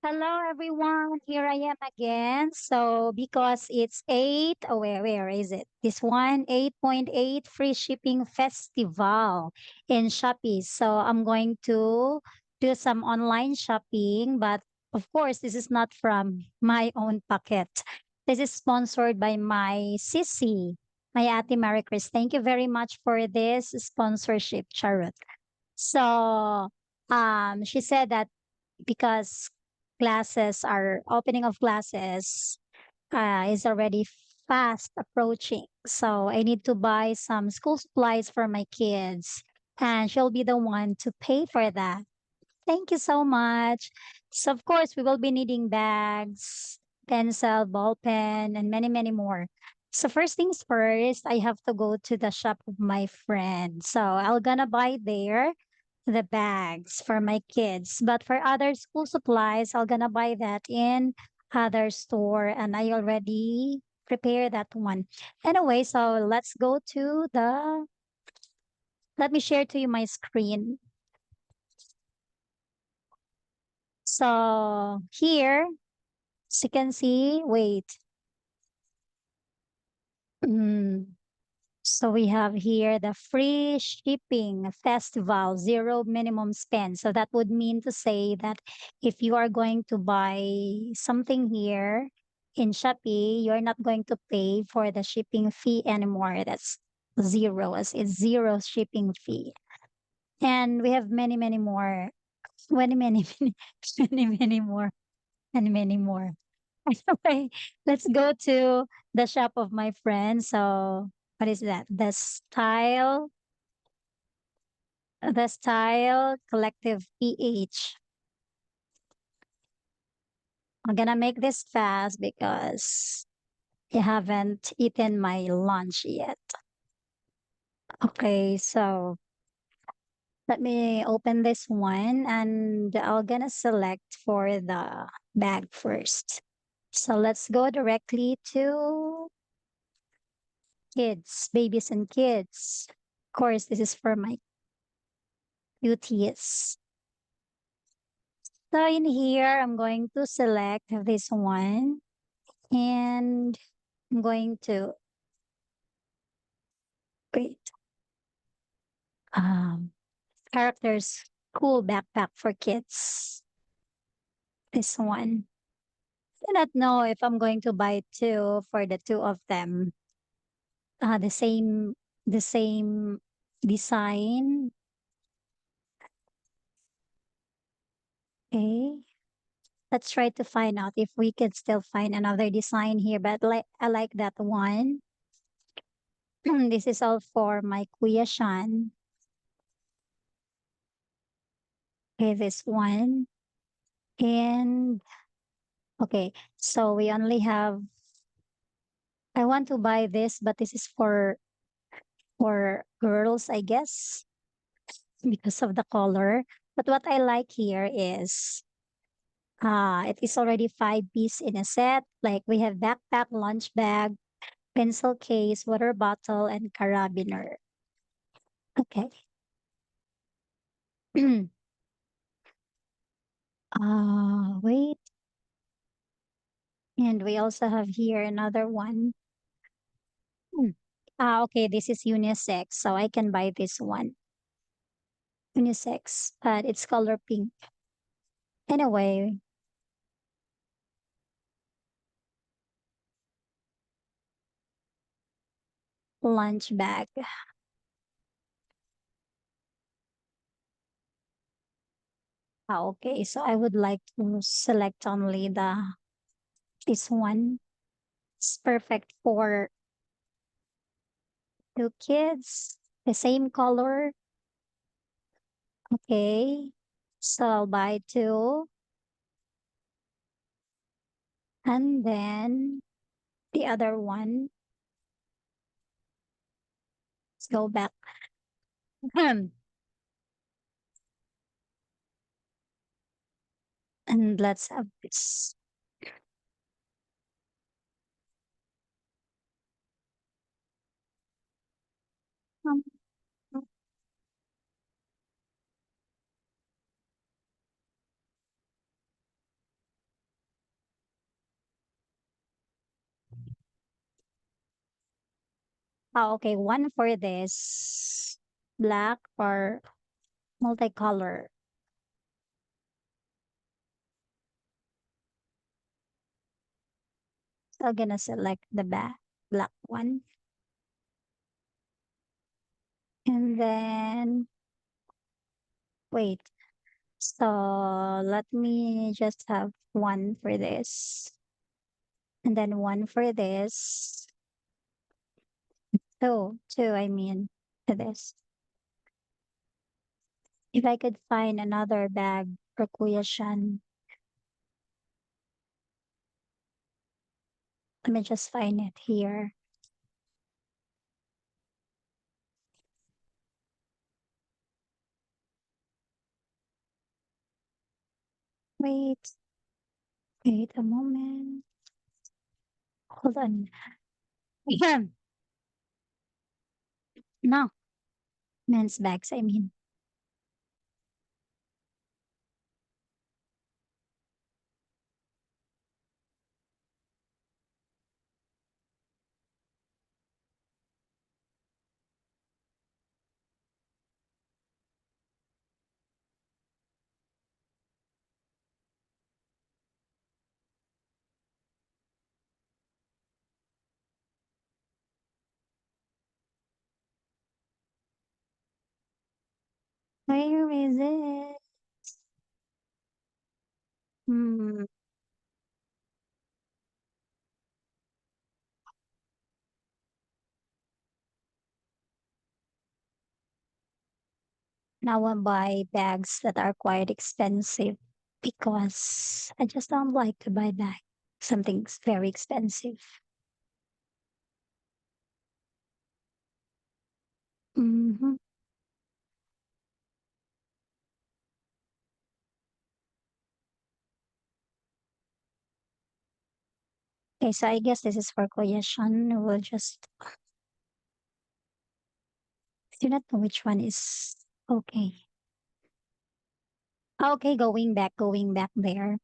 Hello, everyone. Here I am again. So, because it's eight, where is it? This one, 8.8 free shipping festival in Shopee. So, I'm going to do some online shopping, but of course, this is not from my own pocket. This is sponsored by my sissy, my Ate Marie Chris. Thank you very much for this sponsorship, Charot. So, she said that because classes are opening of classes is already fast approaching. So I need to buy some school supplies for my kids, and she'll be the one to pay for that. Thank you so much. So of course we will be needing bags, pencil, ball pen, and many, many more. So first things first, I have to go to the shop of my friend. So I'm gonna buy there the bags for my kids. But for other school supplies, I'm gonna buy that in other store, and I already prepare that one. Anyway, so let's go to the let me share to you my screen. So here, as you can see, wait. Mm, So we have here the free shipping festival, zero minimum spend. So that would mean to say that if you are going to buy something here in Shopee, you're not going to pay for the shipping fee anymore. That's zero, as it's zero shipping fee. And we have many, many more, many, many, many, many, many more, and many more. Anyway, let's go to the shop of my friend. So, what is that? The Style Collective PH. I'm gonna make this fast because I haven't eaten my lunch yet. Okay, so let me open this one and I'm gonna select for the bag first. So let's go directly to kids, babies and kids. Of course, this is for my cuties. So in here, I'm going to select this one and I'm going to wait. Um, Characters cool backpack for kids. This one. I do not know if I'm going to buy two for the two of them. The same design. Okay. Let's try to find out if we can still find another design here. But like I like that one. This is all for my Kuya Shan. Okay, this one. And okay, so we only have I want to buy this, but this is for girls, I guess, because of the color. But what I like here is it is already 5 piece in a set. Like we have backpack, lunch bag, pencil case, water bottle, and carabiner. Okay. Wait. And we also have here another one. Hmm. Okay, this is unisex, so I can buy this one. Unisex, but it's color pink. Anyway, lunch bag. Okay, so I would like to select only the this one. It's perfect for two kids. The same color. Okay. So I'll buy two. And then the other one. Let's go back. And let's have this. Um, Oh, okay, one for this black or multicolor. So I'm gonna select the black one. And then wait. So let me just have one for this. And then one for this. Two, I mean, for this. If I could find another bag for Kuya Shan, let me just find it here. Wait, wait a moment. Hold on. No, men's bags, I mean. Where is it? Hmm. Now I buy bags that are quite expensive because I just don't like to buy bags. Something's very expensive. Hmm. Okay, so I guess this is for Kuya Shan. We'll just, I do not know which one is okay. Okay, going back there.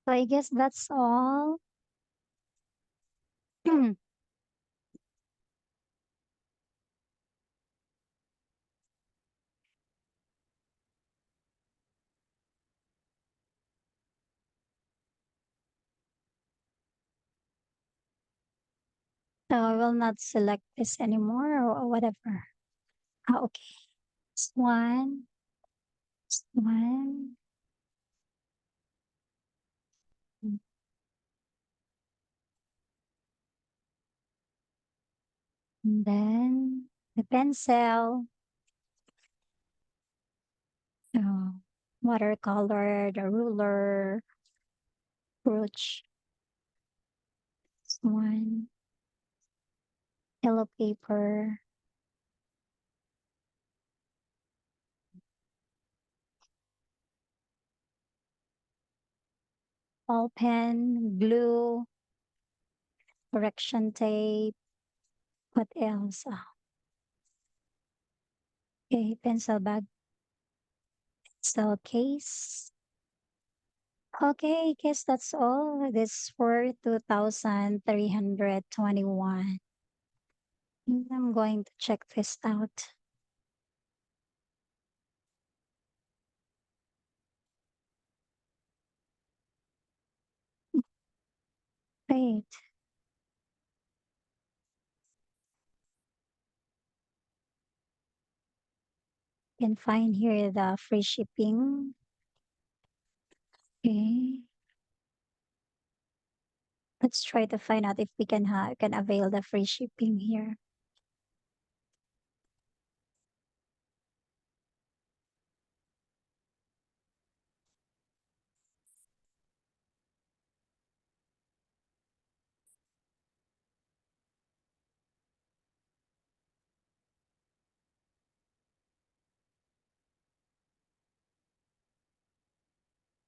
So I guess that's all. So I will not select this anymore or whatever. Ah, okay. This one, this one, and then the pencil, uh, watercolor, the ruler, brooch, this one, yellow paper, ball pen, glue, correction tape. What else? Ah, okay, pencil bag, pencil case. Okay, I guess that's all. This for 2,321. I'm going to check this out. Wait, you can find here the free shipping. Okay. Let's try to find out if we can avail the free shipping here.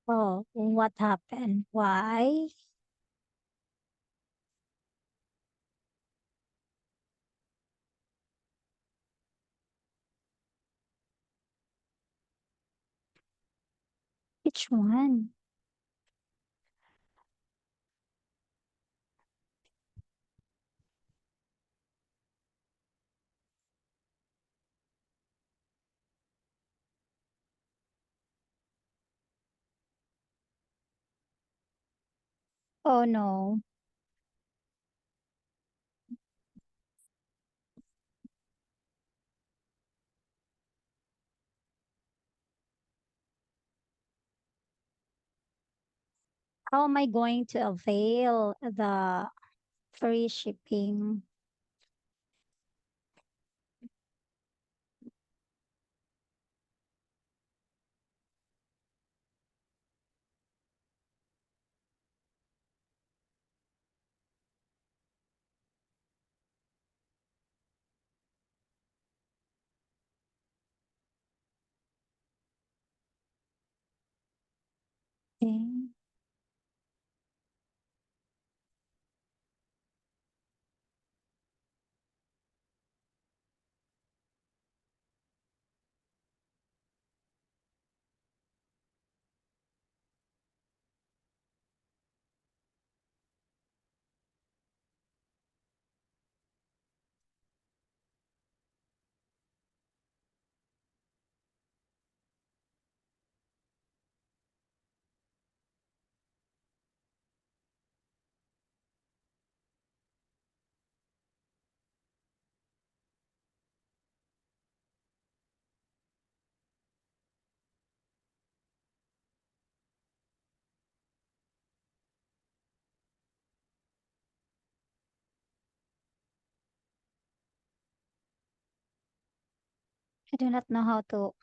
Oh, what happened? Why? Which one? Oh no. How am I going to avail the free shipping? Okay. I do not know how to.